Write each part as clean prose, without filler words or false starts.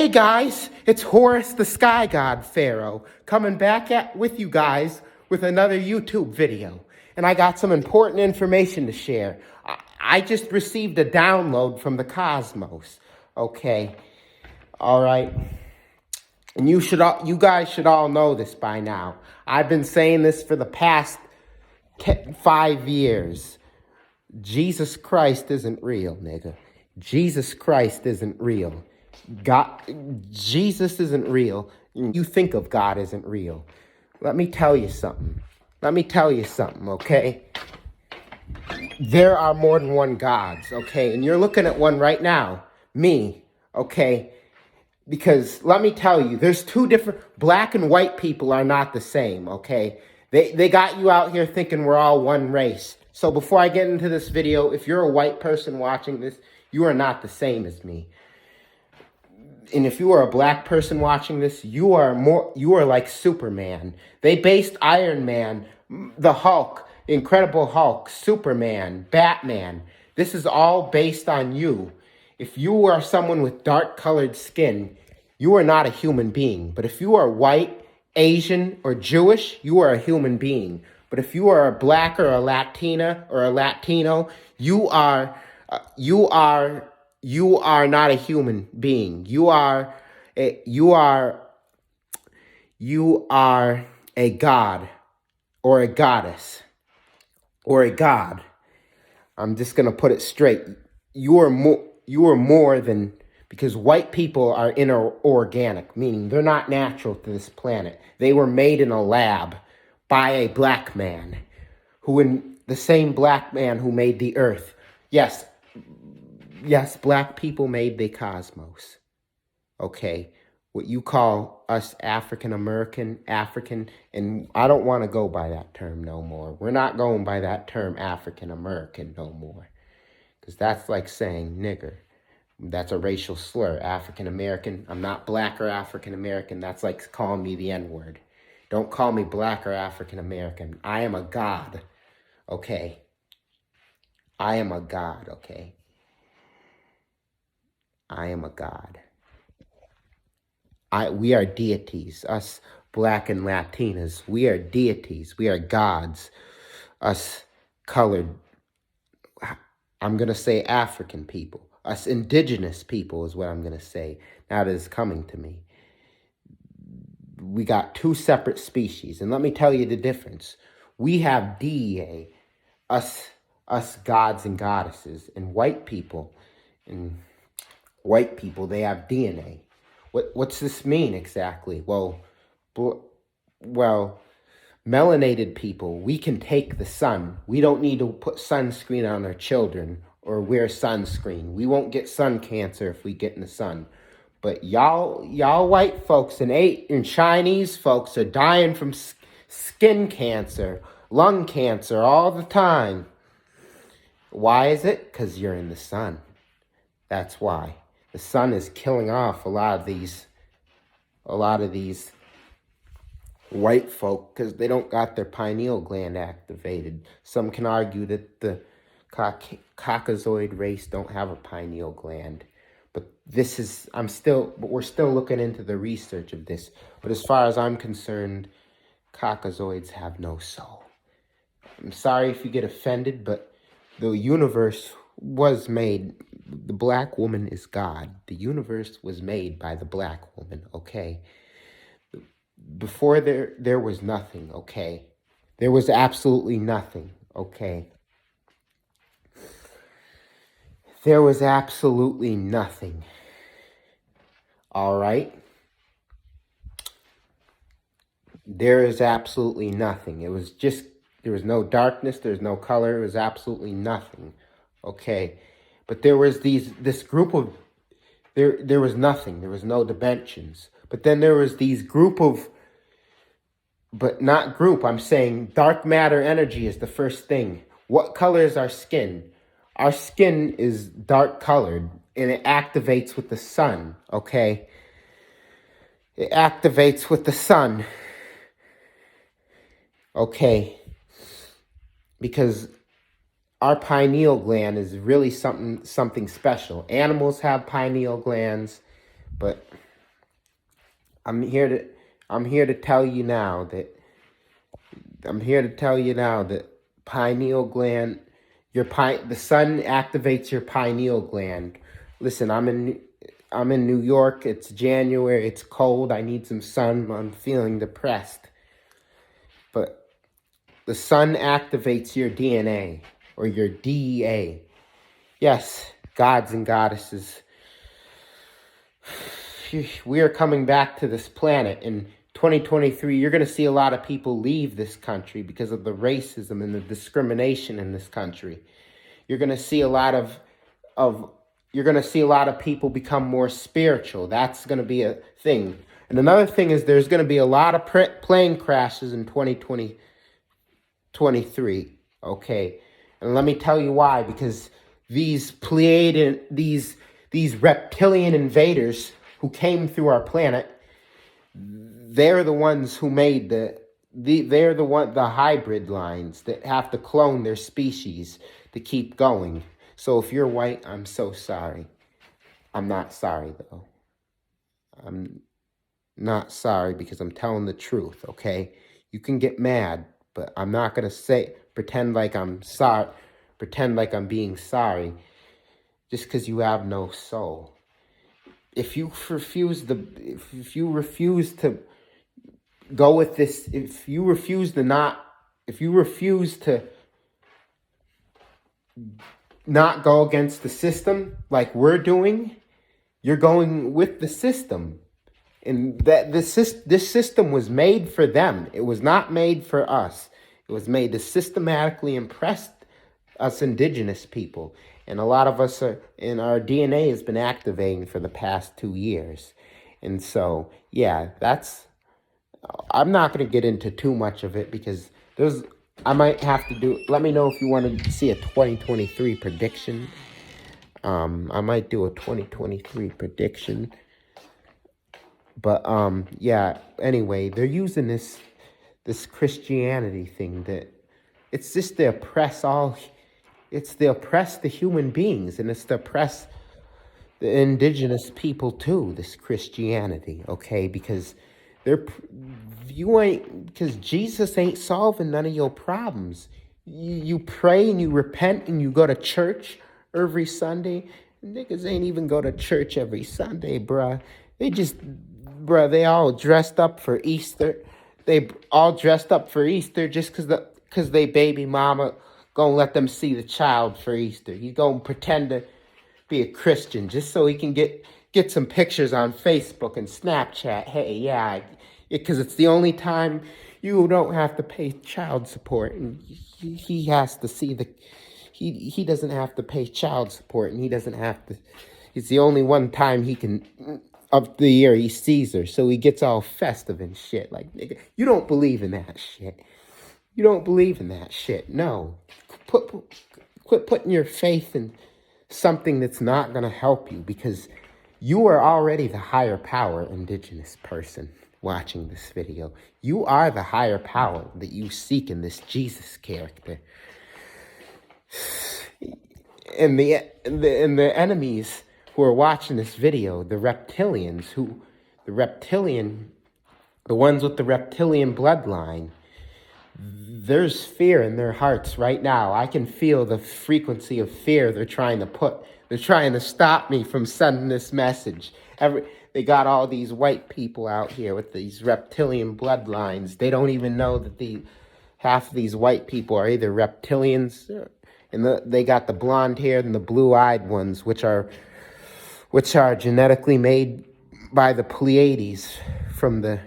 Hey guys, it's Horus the Sky God Pharaoh coming back with you guys with another YouTube video. And I got some important information to share. I just received a download from the cosmos. Okay, all right. And you guys should all know this by now. I've been saying this for the past 5 years. Jesus Christ isn't real, nigga. Jesus Christ isn't real. Jesus isn't real. You think of God isn't real. Let me tell you something. Okay? There are more than one gods, okay? And you're looking at one right now. Me, okay? Because let me tell you, there's two different... Black and white people are not the same, okay? They got you out here thinking we're all one race. So before I get into this video, if you're a white person watching this, you are not the same as me. And if you are a black person watching this, you are like Superman. They based Iron Man, the Hulk, Incredible Hulk, Superman, Batman. This is all based on you. If you are someone with dark colored skin, you are not a human being. But if you are white, Asian, or Jewish, you are a human being. But if you are a black or a Latina or a Latino, you are not a human being. You are a god or a goddess or a god. I'm just going to put it straight. You are more than, because white people are inorganic, meaning they're not natural to this planet. They were made in a lab by a black man, the same black man who made the earth. Yes, black people made the cosmos. Okay, what you call us African, and I don't want to go by that term no more. We're not going by that term African American no more. Because that's like saying nigger. That's a racial slur. African American. I'm not black or African American. That's like calling me the N-word. Don't call me black or African American. I am a god. Okay. I am a god, okay? I am a god. We are deities. Us black and Latinas, we are deities. We are gods. Us colored, I'm going to say African people. Us indigenous people is what I'm going to say. Now that is coming to me. We got two separate species. And let me tell you the difference. We have DEA, us gods and goddesses. And white people, they have DNA. What's this mean exactly? Well, melanated people, we can take the sun. We don't need to put sunscreen on our children or wear sunscreen. We won't get sun cancer if we get in the sun. But y'all white folks and Chinese folks are dying from skin cancer, lung cancer all the time. Why is it? Because you're in the sun. That's why. The sun is killing off a lot of these white folk because they don't got their pineal gland activated. Some can argue that the Caucasoid race don't have a pineal gland. But we're still looking into the research of this. But as far as I'm concerned, Caucasoids have no soul. I'm sorry if you get offended, but the universe was made. The black woman is God. The universe was made by the black woman, okay? Before there was nothing, okay? There was absolutely nothing, okay? There was absolutely nothing. All right? There is absolutely nothing. There was no darkness, there's no color, it was absolutely nothing. Okay? But there was this group of there was nothing. There was no dimensions. But then there was these I'm saying dark matter energy is the first thing. What color is our skin? Our skin is dark colored, and it activates with the sun, okay? It activates with the sun, okay? Because our pineal gland is really something special. Animals have pineal glands, but I'm here to I'm here to tell you now that pineal gland, the sun activates your pineal gland. Listen, I'm in New York. It's January. It's cold. I need some sun. I'm feeling depressed. But the sun activates your DNA or your DEA. Yes, gods and goddesses. We are coming back to this planet. In 2023, you're going to see a lot of people leave this country because of the racism and the discrimination in this country. You're going to see a lot of people become more spiritual. That's going to be a thing. And another thing is there's going to be a lot of plane crashes in 2023. Okay. And let me tell you why. Because these reptilian invaders who came through our planet, they're the ones who made the hybrid lines that have to clone their species to keep going. So if you're white, I'm so sorry. I'm not sorry, though. I'm not sorry because I'm telling the truth, okay? You can get mad, but I'm not going to pretend like I'm being sorry just because you have no soul. If you refuse to go with this, if you refuse to not go against the system like we're doing, you're going with the system. And that this system was made for them. It was not made for us. It was made to systematically impress us indigenous people. And a lot of us our DNA has been activating for the past 2 years. And so, yeah, I'm not going to get into too much of it because I might have to let me know if you want to see a 2023 prediction. I might do a 2023 prediction. But, yeah, anyway, they're using this Christianity thing that it's just to oppress the human beings, and it's to oppress the indigenous people too, this Christianity, okay? Because Jesus ain't solving none of your problems. You pray and you repent and you go to church every Sunday. Niggas ain't even go to church every Sunday, bruh. They all dressed up for Easter. They all dressed up for Easter just because they baby mama gonna let them see the child for Easter. He's gonna pretend to be a Christian just so he can get some pictures on Facebook and Snapchat. Hey, yeah, because it's the only time you don't have to pay child support, and he has to see he doesn't have to pay child support, and he doesn't have to. It's the only one time he can of the year he sees her, so he gets all festive and shit. Like, nigga, you don't believe in that shit. You don't believe in that shit. No. Quit putting your faith in something that's not going to help you, because you are already the higher power indigenous person watching this video. You are the higher power that you seek in this Jesus character. And the enemies who are watching this video, the ones with the reptilian bloodline, there's fear in their hearts right now. I can feel the frequency of fear they're trying to stop me from sending this message. They got all these white people out here with these reptilian bloodlines. They don't even know that half of these white people are either reptilians, and they got the blonde haired and the blue-eyed ones, which are genetically made by the Pleiades, from the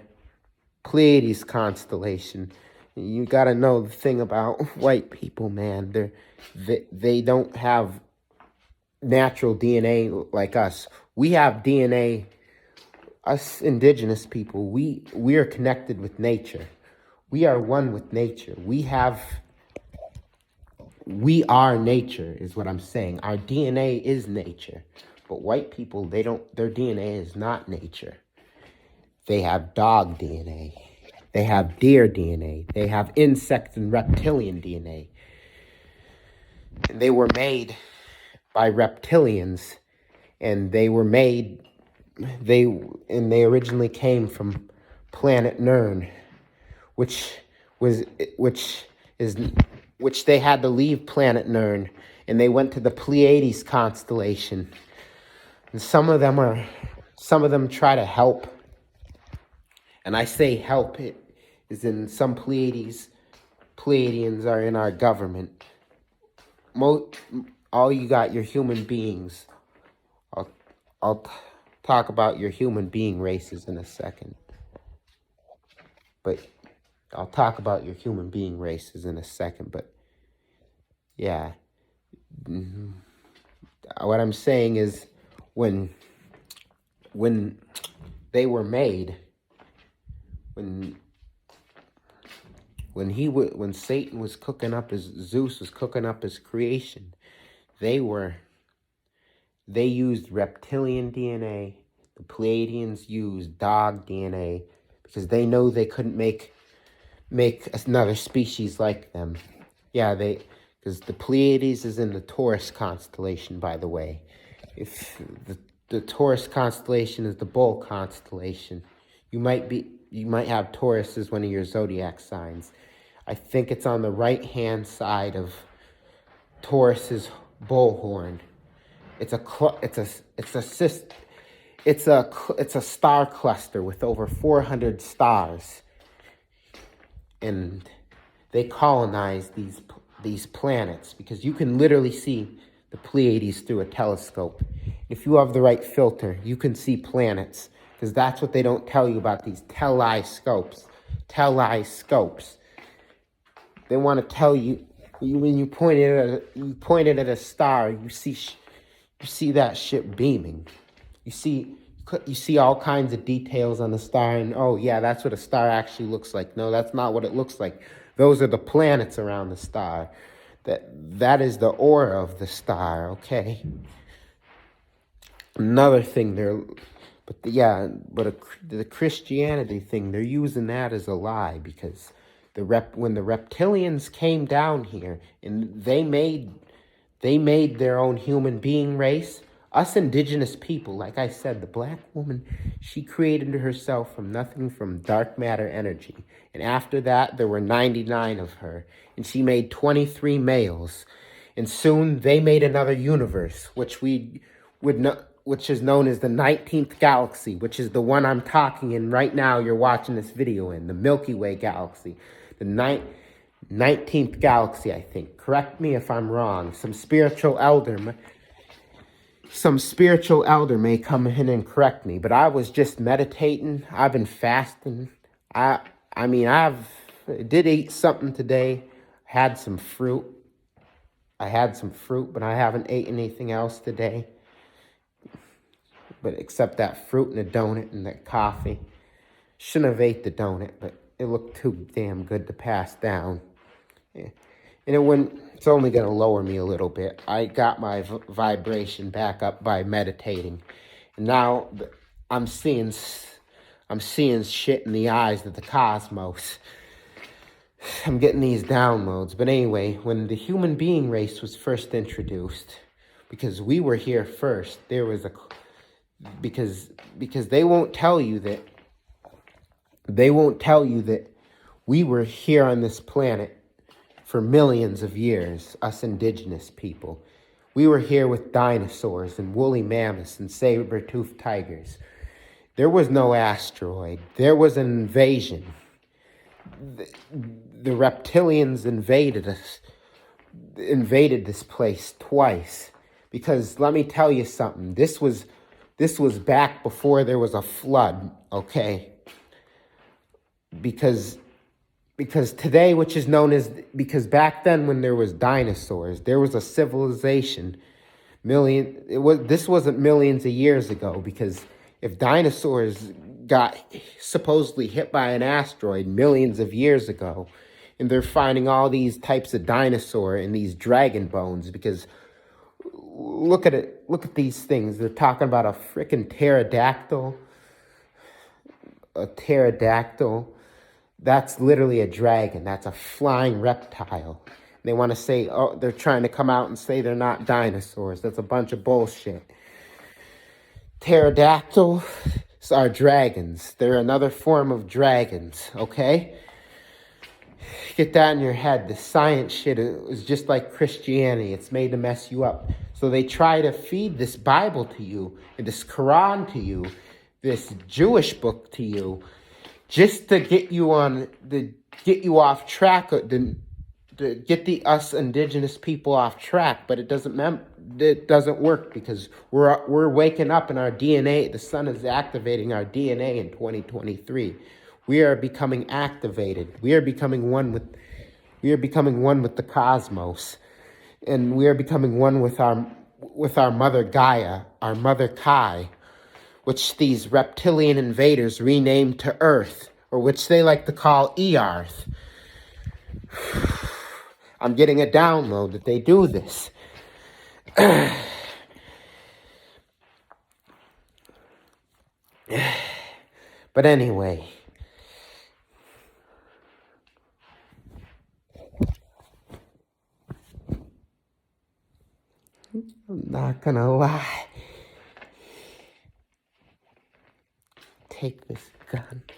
Pleiades constellation. You got to know the thing about white people, man. They don't have natural DNA like us. We have DNA. Us indigenous people, we are connected with nature. We are one with nature. We are nature, is what I'm saying. Our DNA is nature. But white people, their DNA is not nature. They have dog DNA. They have deer DNA. They have insect and reptilian DNA. And they were made by reptilians, and they were made they originally came from planet Nern, which they had to leave planet Nern, and they went to the Pleiades constellation. And some of them try to help, and I say help, it is in some Pleiadians are in our government. All you got your human beings. I'll talk about your human being races in a second. But I'll talk about your human being races in a second. But yeah, what I'm saying is when they were made, when Satan was cooking up Zeus was cooking up his creation, they used reptilian DNA. The Pleiadians used dog DNA because they know they couldn't make another species like them. Yeah, because the Pleiades is in the Taurus constellation, by the way. If the Taurus constellation is the bull constellation, you might have Taurus as one of your zodiac signs. I think it's on the right-hand side of Taurus's bullhorn. It's a star cluster with over 400 stars, and they colonize these planets because you can literally see the Pleiades through a telescope. If you have the right filter, you can see planets, because that's what they don't tell you about these telescopes. They want to tell you when you point it at a star, you see that shit beaming. You see all kinds of details on the star, and oh yeah, that's what a star actually looks like. No, that's not what it looks like. Those are the planets around the star. That is the aura of the star. Okay. Another thing the Christianity thing, they're using that as a lie, because when the reptilians came down here and they made their own human being race, us indigenous people, like I said, the black woman, she created herself from nothing, from dark matter energy. And after that, there were 99 of her, and she made 23 males. And soon they made another universe, which is known as the 19th galaxy, which is the one I'm talking in right now. You're watching this video in the Milky Way galaxy, the 19th galaxy, I think. Correct me if I'm wrong. Some spiritual elder may come in and correct me, but I was just meditating. I've been fasting. I did eat something today. Had some fruit. But I haven't eaten anything else today. But except that fruit and a donut and that coffee. Shouldn't have ate the donut, but it looked too damn good to pass down. Yeah. And it's only going to lower me a little bit. I got my vibration back up by meditating. And now I'm seeing shit in the eyes of the cosmos. I'm getting these downloads. But anyway, when the human being race was first introduced, because we were here first, there was because they won't tell you that we were here on this planet for millions of years, us indigenous people. We were here with dinosaurs and woolly mammoths and saber-toothed tigers. There was no asteroid. There was an invasion. The reptilians invaded this place twice. Because let me tell you something. This was back before there was a flood, okay? Because today, because back then when there was dinosaurs, there was a civilization. This wasn't millions of years ago, because if dinosaurs got supposedly hit by an asteroid millions of years ago, and they're finding all these types of dinosaur and these dragon bones, because look at these things. They're talking about a freaking pterodactyl. A pterodactyl. That's literally a dragon. That's a flying reptile. They want to say, they're trying to come out and say they're not dinosaurs. That's a bunch of bullshit. Pterodactyls are dragons. They're another form of dragons, okay? Get that in your head. The science shit is just like Christianity. It's made to mess you up. So they try to feed this Bible to you, and this Quran to you, this Jewish book to you, just to get you off track, to get us indigenous people off track. But it doesn't work, because we're waking up in our DNA. The sun is activating our DNA in 2023. We are becoming activated. We are becoming one with the cosmos, and we are becoming one with our mother Gaia, our mother Kai, which these reptilian invaders renamed to Earth, or which they like to call Earth. I'm getting a download that they do this. But anyway, I'm not gonna lie. Take this gun. I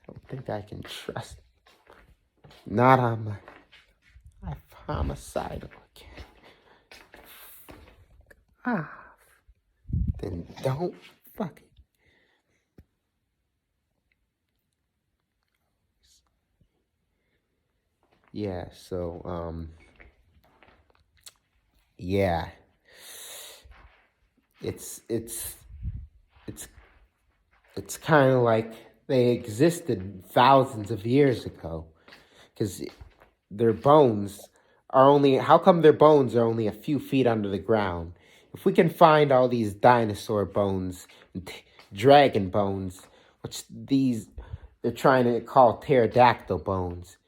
don't think I can trust it. Not on my homicidal again. Then don't fuck it. Yeah, so, yeah. It's kind of like they existed thousands of years ago, because their bones are only, how come their bones are only a few feet under the ground? If we can find all these dinosaur bones, and dragon bones, which they're trying to call pterodactyl bones.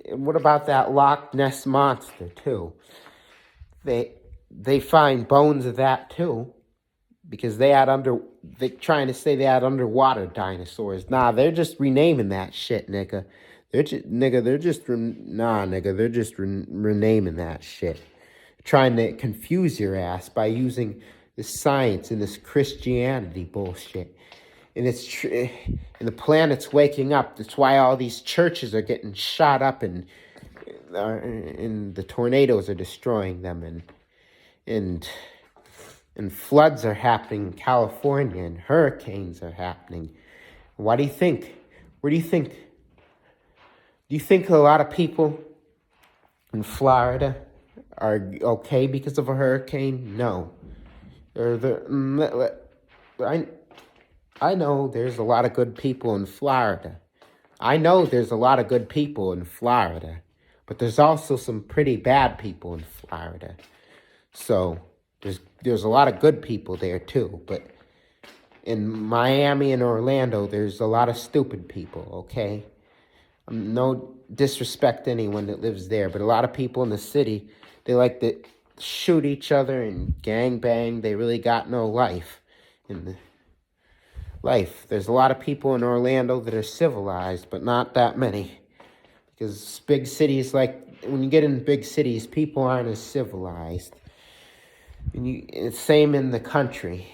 And what about that Loch Ness monster too? They find bones of that too, because they're trying to say they had underwater dinosaurs. Nah, they're just renaming that shit, nigga. They're just renaming that shit. Trying to confuse your ass by using this science and this Christianity bullshit. And and the planet's waking up. That's why all these churches are getting shot up, and the tornadoes are destroying them, and floods are happening in California, and hurricanes are happening. Why do you think? Where do you think? Do you think a lot of people in Florida are okay because of a hurricane? No. I know there's a lot of good people in Florida. But there's also some pretty bad people in Florida. So there's a lot of good people there too. But in Miami and Orlando, there's a lot of stupid people, okay? No disrespect to anyone that lives there, but a lot of people in the city, they like to shoot each other and gangbang. They really got no life. There's a lot of people in Orlando that are civilized, but not that many. Because big cities, when you get in big cities, people aren't as civilized. And it's same in the country.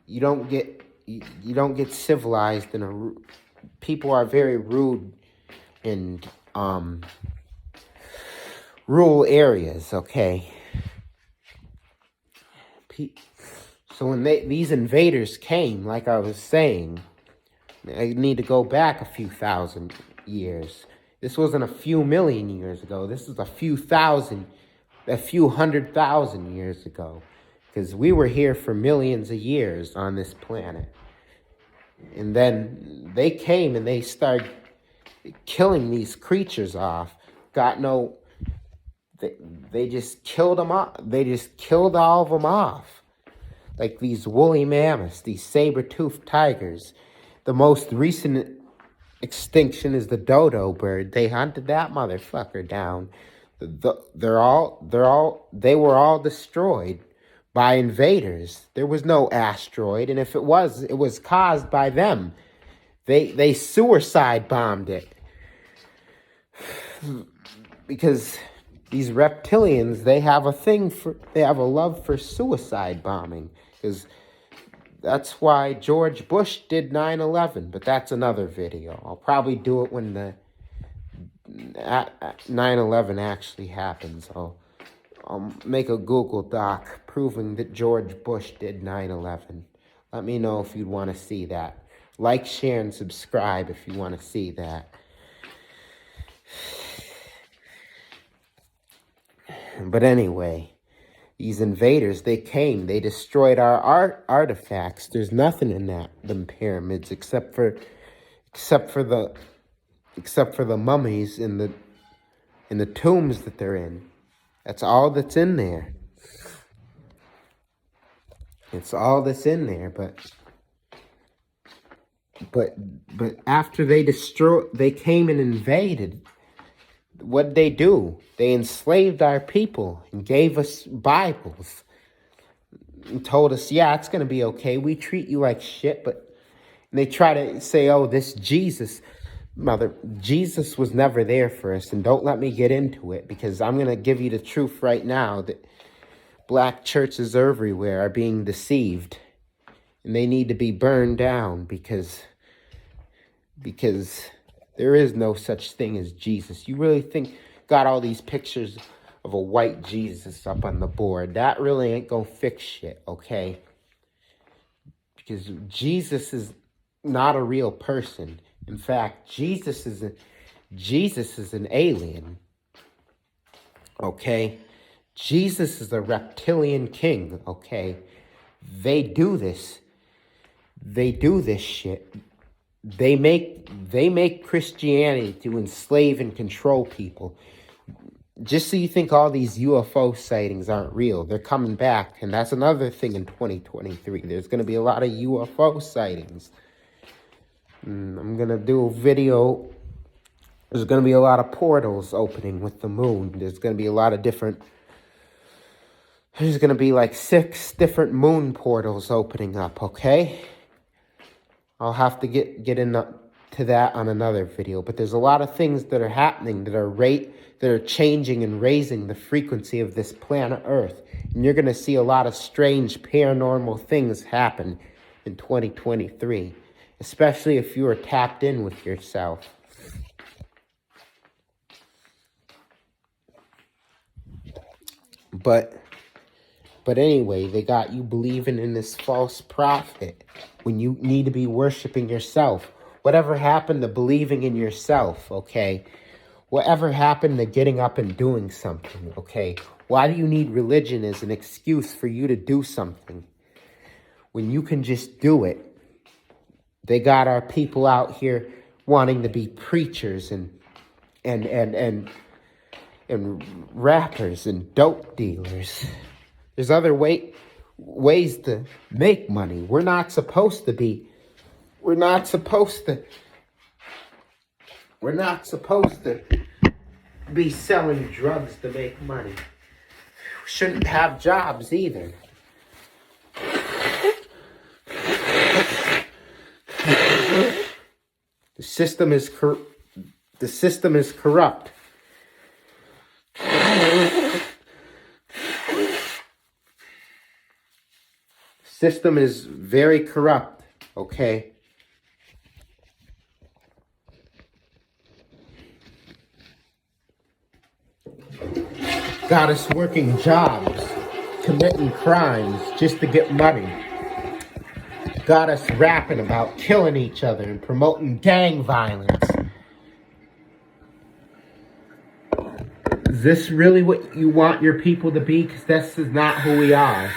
You don't get civilized people are very rude in rural areas, okay? So when these invaders came, like I was saying, I need to go back a few thousand years. This wasn't a few million years ago. This is a few 100,000 years ago. Because we were here for millions of years on this planet. And then they came and they started killing these creatures off. They just killed them off. They just killed all of them off. Like these woolly mammoths, these saber-toothed tigers. The most recent extinction is the dodo bird. They hunted that motherfucker down. They were all destroyed by invaders. There was no asteroid, and if it was caused by them. They suicide bombed it. Because these reptilians, they have a love for suicide bombing. Because That's why George Bush did 9/11, but that's another video. I'll probably do it when the 9/11 actually happens. I'll make a Google Doc proving that George Bush did 9/11. Let me know if you'd want to see that. Like, share, and subscribe if you want to see that. But anyway, these invaders, they came, they destroyed our artifacts. There's nothing in them pyramids except for the mummies in the tombs that they're in. That's all that's in there. It's all that's in there, but after they came and invaded, what'd they do? They enslaved our people and gave us Bibles and told us, yeah, it's going to be okay. We treat you like shit, but they try to say, oh, this Jesus, Jesus was never there for us, and don't let me get into it, because I'm going to give you the truth right now that black churches everywhere are being deceived, and they need to be burned down because there is no such thing as Jesus. You really think got all these pictures of a white Jesus up on the board? That really ain't gonna fix shit, okay? Because Jesus is not a real person. In fact, Jesus is an alien, okay? Jesus is a reptilian king, okay? They do this shit. They make Christianity to enslave and control people. Just so you think all these UFO sightings aren't real, they're coming back, and that's another thing in 2023. There's going to be a lot of UFO sightings. I'm going to do a video. There's going to be a lot of portals opening with the moon. There's going to be a lot of different... There's going to be like 6 different moon portals opening up, okay? I'll have to get into that on another video. But there's a lot of things that are happening that are changing and raising the frequency of this planet Earth. And you're going to see a lot of strange paranormal things happen in 2023. Especially if you are tapped in with yourself. But anyway, they got you believing in this false prophet when you need to be worshiping yourself. Whatever happened to believing in yourself, okay? Whatever happened to getting up and doing something, okay? Why do you need religion as an excuse for you to do something when you can just do it? They got our people out here wanting to be preachers and rappers and dope dealers. There's other ways to make money. We're not supposed to be selling drugs to make money. We shouldn't have jobs either. The system is corrupt. The system is very corrupt, okay? Got us working jobs, committing crimes just to get money. Got us rapping about killing each other and promoting gang violence. Is this really what you want your people to be? Because this is not who we are.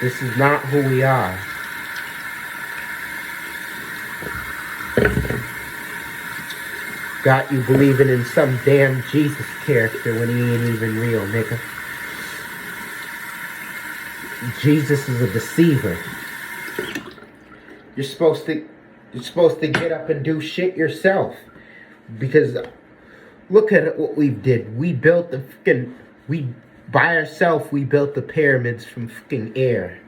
This is not who we are. Got you believing in some damn Jesus character when he ain't even real, nigga. Jesus is a deceiver. You're supposed to get up and do shit yourself. Because look at what we did. We built by ourselves, we built the pyramids from fucking air.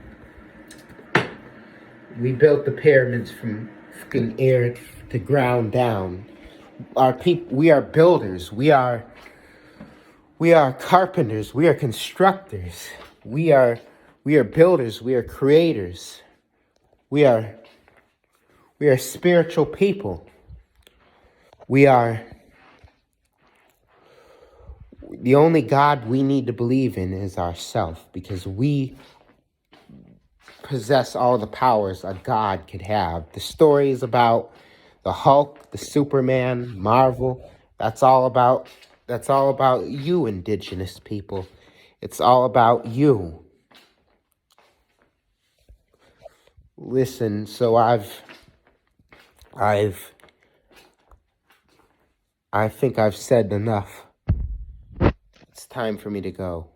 We built the pyramids from fucking air to ground down. Our people, we are builders. We are We are carpenters. We are constructors. We are builders. We are creators. We are spiritual people. The only God we need to believe in is ourself, because we possess all the powers a God could have. The stories about the Hulk, the Superman, Marvel, that's all about you, indigenous people. It's all about you. Listen, so I think I've said enough. It's time for me to go.